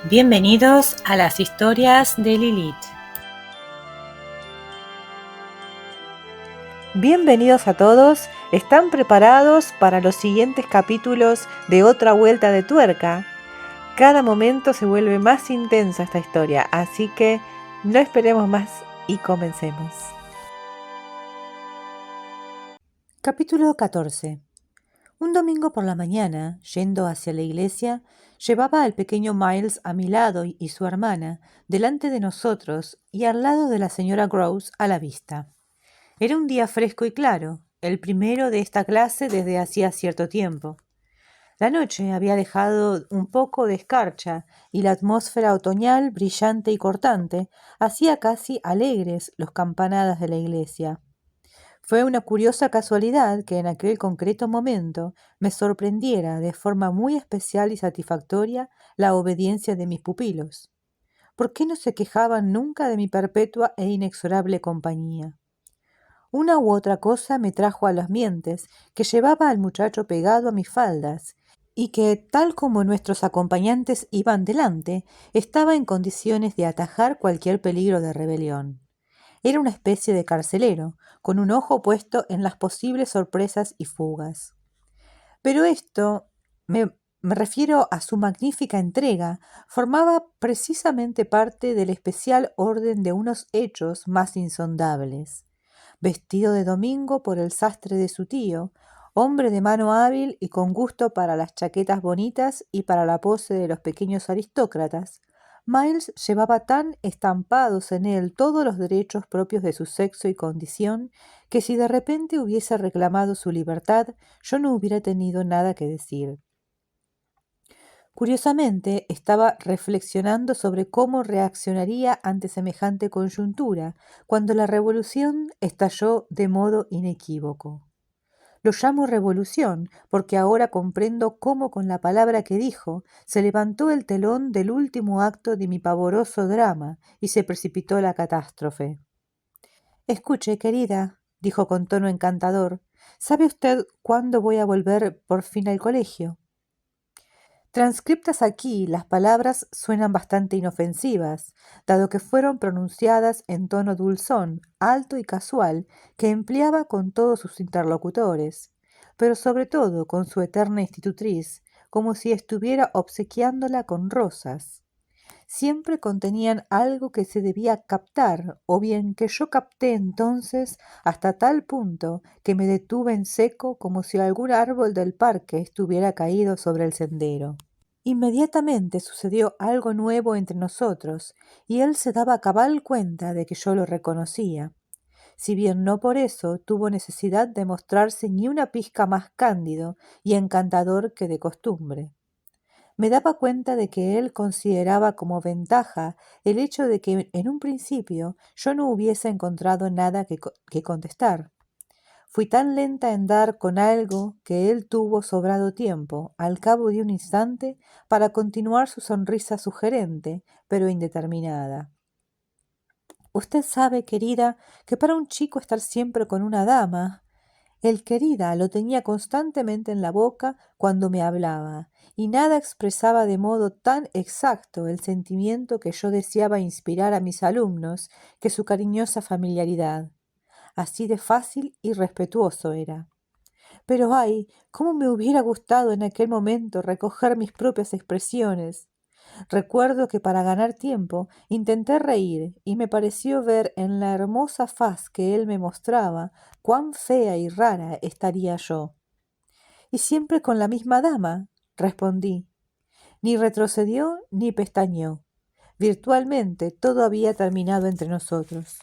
Bienvenidos a las historias de Lilith. Bienvenidos a todos, ¿están preparados para los siguientes capítulos de Otra Vuelta de Tuerca? Cada momento se vuelve más intensa esta historia, así que no esperemos más y comencemos. Capítulo 14. Un domingo por la mañana, yendo hacia la iglesia, llevaba al pequeño Miles a mi lado y su hermana, delante de nosotros y al lado de la señora Grouse a la vista. Era un día fresco y claro, el primero de esta clase desde hacía cierto tiempo. La noche había dejado un poco de escarcha y la atmósfera otoñal, brillante y cortante, hacía casi alegres las campanadas de la iglesia. Fue una curiosa casualidad que en aquel concreto momento me sorprendiera de forma muy especial y satisfactoria la obediencia de mis pupilos. ¿Por qué no se quejaban nunca de mi perpetua e inexorable compañía? Una u otra cosa me trajo a las mientes que llevaba al muchacho pegado a mis faldas y que, tal como nuestros acompañantes iban delante, estaba en condiciones de atajar cualquier peligro de rebelión. Era una especie de carcelero, con un ojo puesto en las posibles sorpresas y fugas. Pero esto, me refiero a su magnífica entrega, formaba precisamente parte del especial orden de unos hechos más insondables. Vestido de domingo por el sastre de su tío, hombre de mano hábil y con gusto para las chaquetas bonitas y para la pose de los pequeños aristócratas, Miles llevaba tan estampados en él todos los derechos propios de su sexo y condición, que si de repente hubiese reclamado su libertad, yo no hubiera tenido nada que decir. Curiosamente, estaba reflexionando sobre cómo reaccionaría ante semejante coyuntura, cuando la revolución estalló de modo inequívoco. Lo llamo revolución porque ahora comprendo cómo con la palabra que dijo se levantó el telón del último acto de mi pavoroso drama y se precipitó la catástrofe. Escuche, querida, dijo con tono encantador, ¿sabe usted cuándo voy a volver por fin al colegio? Transcriptas aquí, las palabras suenan bastante inofensivas, dado que fueron pronunciadas en tono dulzón, alto y casual, que empleaba con todos sus interlocutores, pero sobre todo con su eterna institutriz, como si estuviera obsequiándola con rosas. Siempre contenían algo que se debía captar, o bien que yo capté entonces hasta tal punto que me detuve en seco como si algún árbol del parque estuviera caído sobre el sendero. Inmediatamente sucedió algo nuevo entre nosotros, y él se daba cabal cuenta de que yo lo reconocía. Si bien no por eso tuvo necesidad de mostrarse ni una pizca más cándido y encantador que de costumbre. Me daba cuenta de que él consideraba como ventaja el hecho de que en un principio yo no hubiese encontrado nada que contestar. Fui tan lenta en dar con algo que él tuvo sobrado tiempo, al cabo de un instante, para continuar su sonrisa sugerente, pero indeterminada. Usted sabe, querida, que para un chico estar siempre con una dama. El querida lo tenía constantemente en la boca cuando me hablaba, y nada expresaba de modo tan exacto el sentimiento que yo deseaba inspirar a mis alumnos que su cariñosa familiaridad. Así de fácil y respetuoso era. Pero ay, cómo me hubiera gustado en aquel momento recoger mis propias expresiones. Recuerdo que para ganar tiempo intenté reír y me pareció ver en la hermosa faz que él me mostraba cuán fea y rara estaría yo. Y siempre con la misma dama, respondí. Ni retrocedió ni pestañeó. Virtualmente todo había terminado entre nosotros.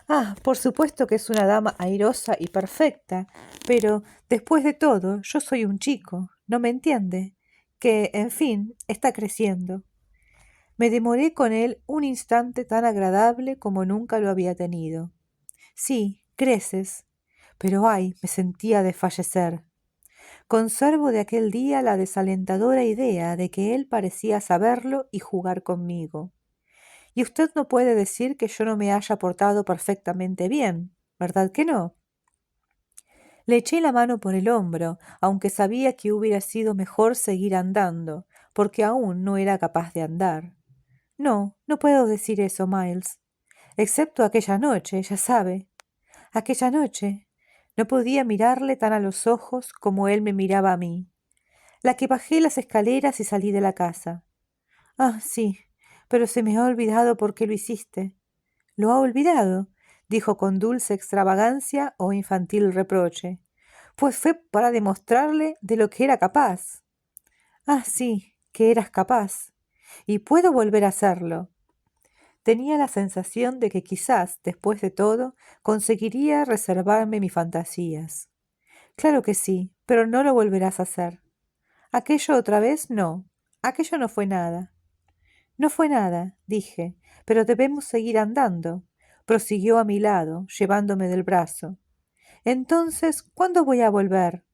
Ah, por supuesto que es una dama airosa y perfecta, pero, después de todo, yo soy un chico, ¿no me entiende? Que, en fin, está creciendo. Me demoré con él un instante tan agradable como nunca lo había tenido. Sí, creces, pero ay, me sentía desfallecer. Conservo de aquel día la desalentadora idea de que él parecía saberlo y jugar conmigo. Y usted no puede decir que yo no me haya portado perfectamente bien, ¿verdad que no? Le eché la mano por el hombro, aunque sabía que hubiera sido mejor seguir andando, porque aún no era capaz de andar. No, no puedo decir eso, Miles. Excepto aquella noche, ya sabe. Aquella noche no podía mirarle tan a los ojos como él me miraba a mí. La que bajé las escaleras y salí de la casa. Ah, sí, pero se me ha olvidado por qué lo hiciste. ¿Lo ha olvidado? Dijo con dulce extravagancia o infantil reproche. Pues fue para demostrarle de lo que era capaz. Ah, sí, que eras capaz. Y puedo volver a hacerlo. Tenía la sensación de que quizás, después de todo, conseguiría reservarme mis fantasías. Claro que sí, pero no lo volverás a hacer. Aquello otra vez no. Aquello no fue nada. No fue nada, dije, pero debemos seguir andando. Prosiguió a mi lado, llevándome del brazo. Entonces, ¿cuándo voy a volver?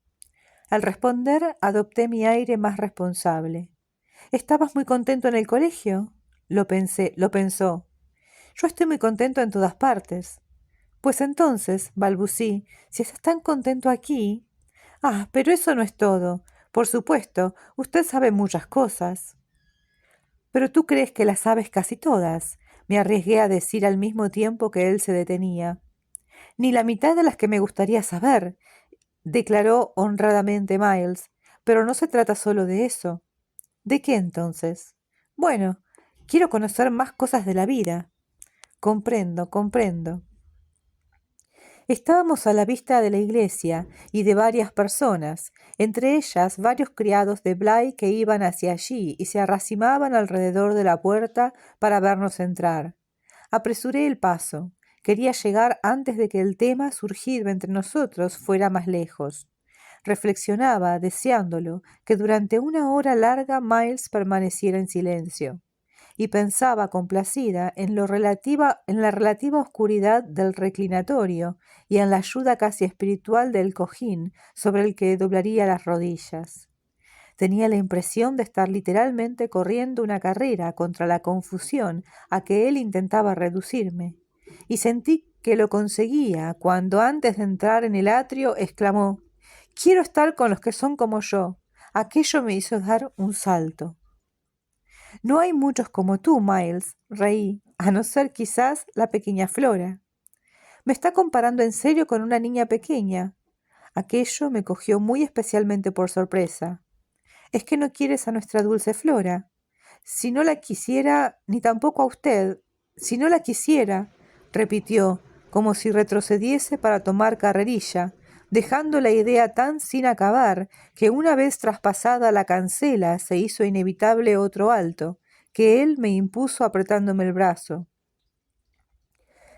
Al responder, adopté mi aire más responsable. ¿Estabas muy contento en el colegio? Lo pensó. Yo estoy muy contento en todas partes. Pues entonces, balbucí, si estás tan contento aquí. Ah, pero eso no es todo. Por supuesto, usted sabe muchas cosas. Pero tú crees que las sabes casi todas, me arriesgué a decir al mismo tiempo que él se detenía. Ni la mitad de las que me gustaría saber, declaró honradamente Miles. Pero no se trata solo de eso. ¿De qué entonces? Bueno, quiero conocer más cosas de la vida. Comprendo. Estábamos a la vista de la iglesia y de varias personas, entre ellas varios criados de Bly que iban hacia allí y se arracimaban alrededor de la puerta para vernos entrar. Apresuré el paso. Quería llegar antes de que el tema surgido entre nosotros fuera más lejos. Reflexionaba, deseándolo, que durante una hora larga Miles permaneciera en silencio y pensaba complacida en la relativa oscuridad del reclinatorio y en la ayuda casi espiritual del cojín sobre el que doblaría las rodillas. Tenía la impresión de estar literalmente corriendo una carrera contra la confusión a que él intentaba reducirme, y sentí que lo conseguía cuando antes de entrar en el atrio exclamó: «Quiero estar con los que son como yo». Aquello me hizo dar un salto. No hay muchos como tú, Miles, reí, a no ser quizás la pequeña Flora. Me está comparando en serio con una niña pequeña. Aquello me cogió muy especialmente por sorpresa. ¿Es que no quieres a nuestra dulce Flora? Si no la quisiera, ni tampoco a usted. Si no la quisiera, repitió, como si retrocediese para tomar carrerilla, dejando la idea tan sin acabar que una vez traspasada la cancela se hizo inevitable otro alto, que él me impuso apretándome el brazo.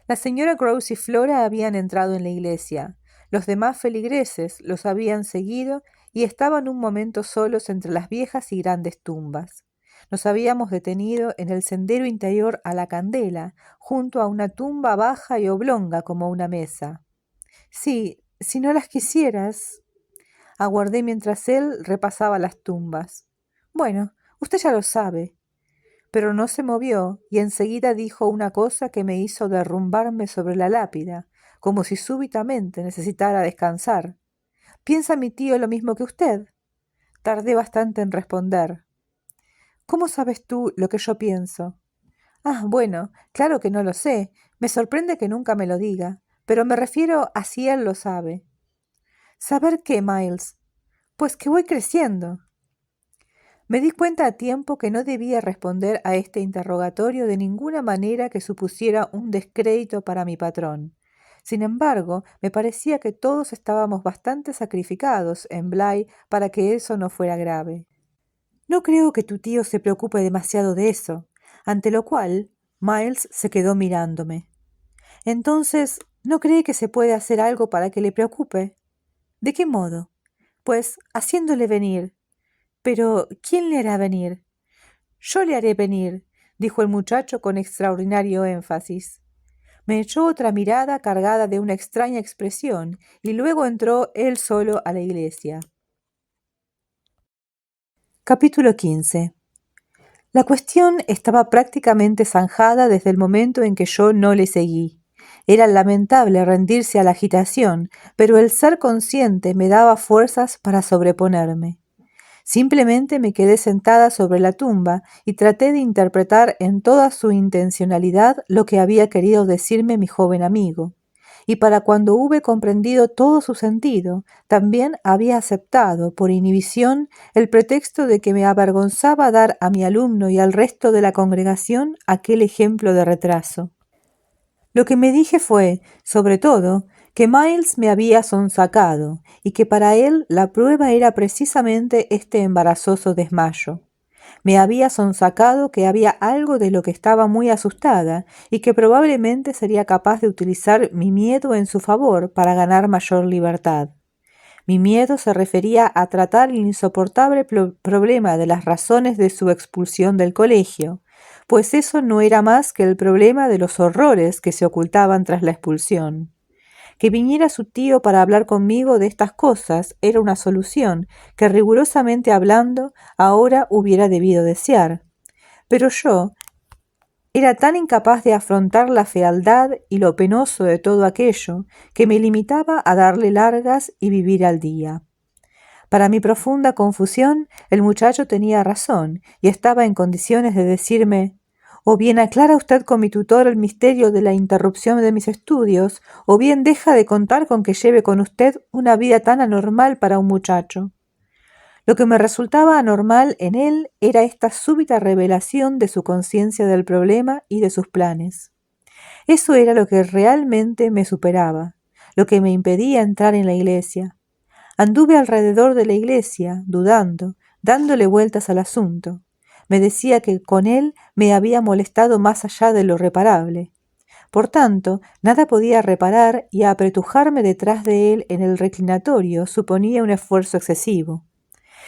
La señora Grouse y Flora habían entrado en la iglesia. Los demás feligreses los habían seguido y estaban un momento solos entre las viejas y grandes tumbas. Nos habíamos detenido en el sendero interior a la candela, junto a una tumba baja y oblonga como una mesa. Sí, si no las quisieras. Aguardé mientras él repasaba las tumbas. Bueno, usted ya lo sabe. Pero no se movió y enseguida dijo una cosa que me hizo derrumbarme sobre la lápida, como si súbitamente necesitara descansar. ¿Piensa mi tío lo mismo que usted? Tardé bastante en responder. ¿Cómo sabes tú lo que yo pienso? Ah, bueno, claro que no lo sé. Me sorprende que nunca me lo diga, pero me refiero a si él lo sabe. ¿Saber qué, Miles? Pues que voy creciendo. Me di cuenta a tiempo que no debía responder a este interrogatorio de ninguna manera que supusiera un descrédito para mi patrón. Sin embargo, me parecía que todos estábamos bastante sacrificados en Bly para que eso no fuera grave. No creo que tu tío se preocupe demasiado de eso, ante lo cual Miles se quedó mirándome. Entonces, ¿no cree que se puede hacer algo para que le preocupe? ¿De qué modo? Pues haciéndole venir. Pero, ¿quién le hará venir? Yo le haré venir, dijo el muchacho con extraordinario énfasis. Me echó otra mirada cargada de una extraña expresión y luego entró él solo a la iglesia. Capítulo 15. La cuestión estaba prácticamente zanjada desde el momento en que yo no le seguí. Era lamentable rendirse a la agitación, pero el ser consciente me daba fuerzas para sobreponerme. Simplemente me quedé sentada sobre la tumba y traté de interpretar en toda su intencionalidad lo que había querido decirme mi joven amigo. Y para cuando hube comprendido todo su sentido, también había aceptado, por inhibición, el pretexto de que me avergonzaba dar a mi alumno y al resto de la congregación aquel ejemplo de retraso. Lo que me dije fue, sobre todo, que Miles me había sonsacado y que para él la prueba era precisamente este embarazoso desmayo. Me había sonsacado que había algo de lo que estaba muy asustada y que probablemente sería capaz de utilizar mi miedo en su favor para ganar mayor libertad. Mi miedo se refería a tratar el insoportable problema de las razones de su expulsión del colegio, pues eso no era más que el problema de los horrores que se ocultaban tras la expulsión. Que viniera su tío para hablar conmigo de estas cosas era una solución que, rigurosamente hablando, ahora hubiera debido desear. Pero yo era tan incapaz de afrontar la fealdad y lo penoso de todo aquello que me limitaba a darle largas y vivir al día. Para mi profunda confusión, el muchacho tenía razón y estaba en condiciones de decirme: o bien aclara usted con mi tutor el misterio de la interrupción de mis estudios, o bien deja de contar con que lleve con usted una vida tan anormal para un muchacho. Lo que me resultaba anormal en él era esta súbita revelación de su conciencia del problema y de sus planes. Eso era lo que realmente me superaba, lo que me impedía entrar en la iglesia. Anduve alrededor de la iglesia, dudando, dándole vueltas al asunto. Me decía que con él me había molestado más allá de lo reparable. Por tanto, nada podía reparar y apretujarme detrás de él en el reclinatorio suponía un esfuerzo excesivo.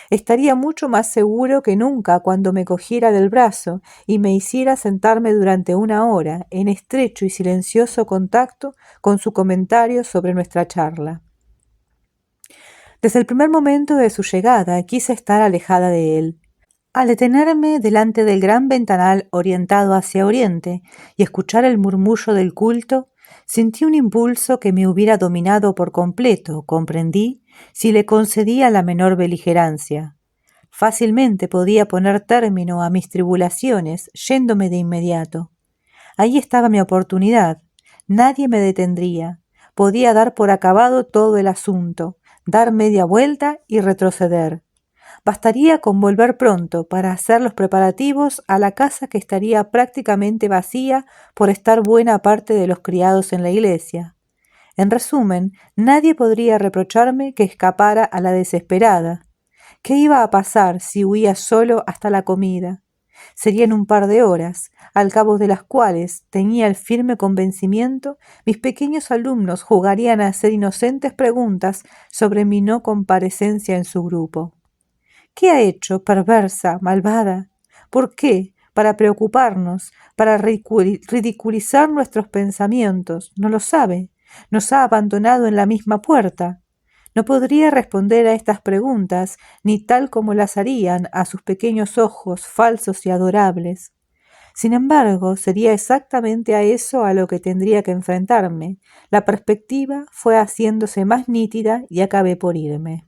Estaría mucho más seguro que nunca cuando me cogiera del brazo y me hiciera sentarme durante una hora en estrecho y silencioso contacto con su comentario sobre nuestra charla. Desde el primer momento de su llegada quise estar alejada de él. Al detenerme delante del gran ventanal orientado hacia oriente y escuchar el murmullo del culto, sentí un impulso que me hubiera dominado por completo, comprendí, si le concedía la menor beligerancia. Fácilmente podía poner término a mis tribulaciones yéndome de inmediato. Ahí estaba mi oportunidad. Nadie me detendría. Podía dar por acabado todo el asunto, dar media vuelta y retroceder. Bastaría con volver pronto para hacer los preparativos a la casa que estaría prácticamente vacía por estar buena parte de los criados en la iglesia. En resumen, nadie podría reprocharme que escapara a la desesperada. ¿Qué iba a pasar si huía solo hasta la comida? Serían un par de horas, al cabo de las cuales, tenía el firme convencimiento, mis pequeños alumnos jugarían a hacer inocentes preguntas sobre mi no comparecencia en su grupo. ¿Qué ha hecho, perversa, malvada? ¿Por qué? Para preocuparnos, para ridiculizar nuestros pensamientos. No lo sabe. Nos ha abandonado en la misma puerta. No podría responder a estas preguntas, ni tal como las harían a sus pequeños ojos falsos y adorables. Sin embargo, sería exactamente a eso a lo que tendría que enfrentarme. La perspectiva fue haciéndose más nítida y acabé por irme.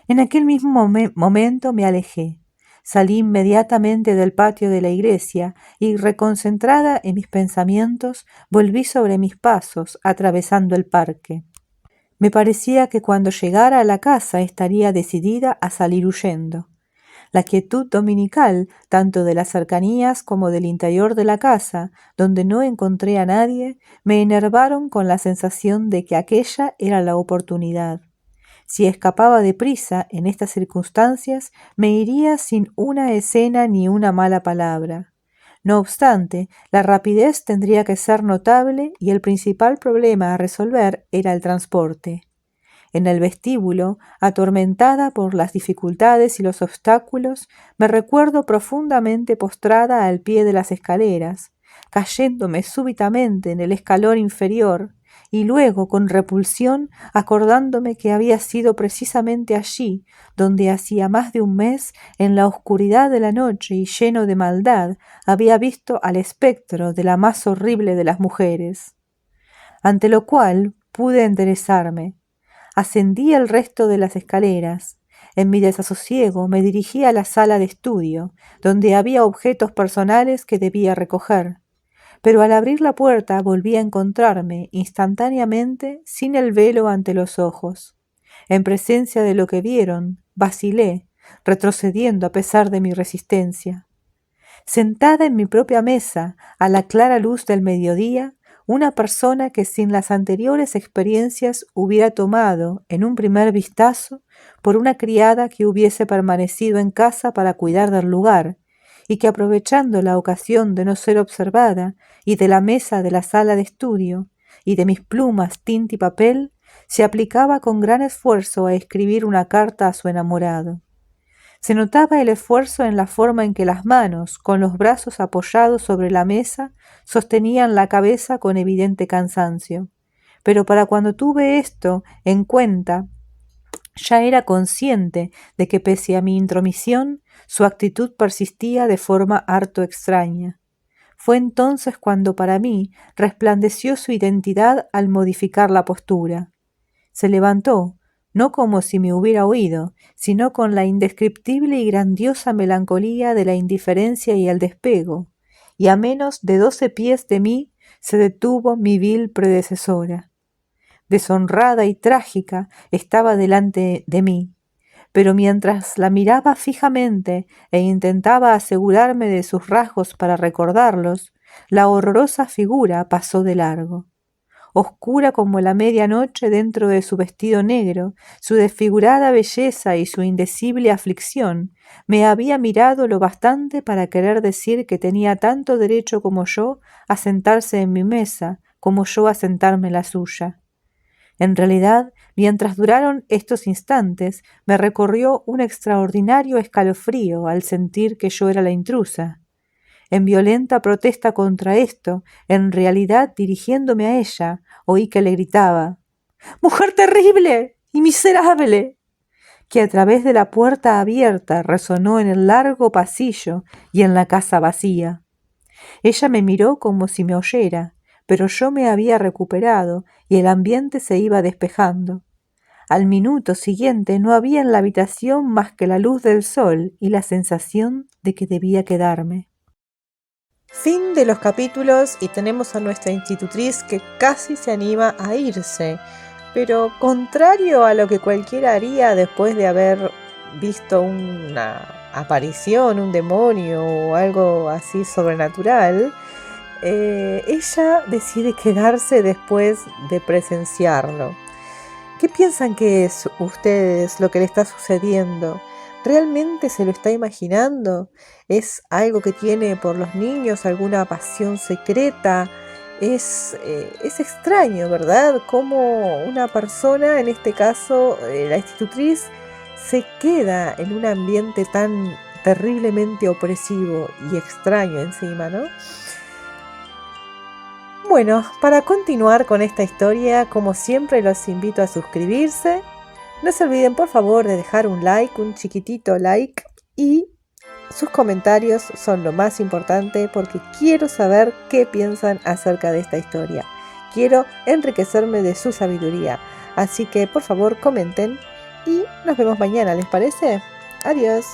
En aquel mismo momento me alejé. Salí inmediatamente del patio de la iglesia y, reconcentrada en mis pensamientos, volví sobre mis pasos, atravesando el parque. Me parecía que cuando llegara a la casa estaría decidida a salir huyendo. La quietud dominical, tanto de las cercanías como del interior de la casa, donde no encontré a nadie, me enervaron con la sensación de que aquella era la oportunidad. Si escapaba deprisa en estas circunstancias, me iría sin una escena ni una mala palabra. No obstante, la rapidez tendría que ser notable y el principal problema a resolver era el transporte. En el vestíbulo, atormentada por las dificultades y los obstáculos, me recuerdo profundamente postrada al pie de las escaleras, cayéndome súbitamente en el escalón inferior, y luego con repulsión acordándome que había sido precisamente allí donde hacía más de un mes, en la oscuridad de la noche y lleno de maldad, había visto al espectro de la más horrible de las mujeres. Ante lo cual pude enderezarme. Ascendí el resto de las escaleras. En mi desasosiego me dirigí a la sala de estudio, donde había objetos personales que debía recoger. Pero al abrir la puerta volví a encontrarme instantáneamente sin el velo ante los ojos. En presencia de lo que vieron, vacilé, retrocediendo a pesar de mi resistencia. Sentada en mi propia mesa, a la clara luz del mediodía, una persona que sin las anteriores experiencias hubiera tomado, en un primer vistazo, por una criada que hubiese permanecido en casa para cuidar del lugar, y que aprovechando la ocasión de no ser observada, y de la mesa de la sala de estudio, y de mis plumas, tinta y papel, se aplicaba con gran esfuerzo a escribir una carta a su enamorado. Se notaba el esfuerzo en la forma en que las manos, con los brazos apoyados sobre la mesa, sostenían la cabeza con evidente cansancio. Pero para cuando tuve esto en cuenta, ya era consciente de que pese a mi intromisión, su actitud persistía de forma harto extraña. Fue entonces cuando para mí resplandeció su identidad al modificar la postura. Se levantó, no como si me hubiera oído, sino con la indescriptible y grandiosa melancolía de la indiferencia y el despego, y a menos de 12 pies de mí se detuvo mi vil predecesora. Deshonrada y trágica estaba delante de mí, pero mientras la miraba fijamente e intentaba asegurarme de sus rasgos para recordarlos, la horrorosa figura pasó de largo. Oscura como la medianoche dentro de su vestido negro, su desfigurada belleza y su indecible aflicción, me había mirado lo bastante para querer decir que tenía tanto derecho como yo a sentarse en mi mesa, como yo a sentarme en la suya. En realidad, mientras duraron estos instantes, me recorrió un extraordinario escalofrío al sentir que yo era la intrusa. En violenta protesta contra esto, en realidad dirigiéndome a ella, oí que le gritaba: «¡Mujer terrible y miserable!», que a través de la puerta abierta resonó en el largo pasillo y en la casa vacía. Ella me miró como si me oyera, pero yo me había recuperado y el ambiente se iba despejando. Al minuto siguiente no había en la habitación más que la luz del sol y la sensación de que debía quedarme. Fin de los capítulos y tenemos a nuestra institutriz que casi se anima a irse, pero contrario a lo que cualquiera haría después de haber visto una aparición, un demonio o algo así sobrenatural, ella decide quedarse después de presenciarlo. ¿Qué piensan que es ustedes lo que le está sucediendo? ¿Realmente se lo está imaginando? ¿Es algo que tiene por los niños, alguna pasión secreta? Es extraño, ¿verdad? Cómo una persona, en este caso la institutriz, se queda en un ambiente tan terriblemente opresivo y extraño encima, ¿no? Bueno, para continuar con esta historia, como siempre los invito a suscribirse. No se olviden por favor de dejar un like, un chiquitito like, y sus comentarios son lo más importante porque quiero saber qué piensan acerca de esta historia. Quiero enriquecerme de su sabiduría. Así que por favor comenten y nos vemos mañana, ¿les parece? Adiós.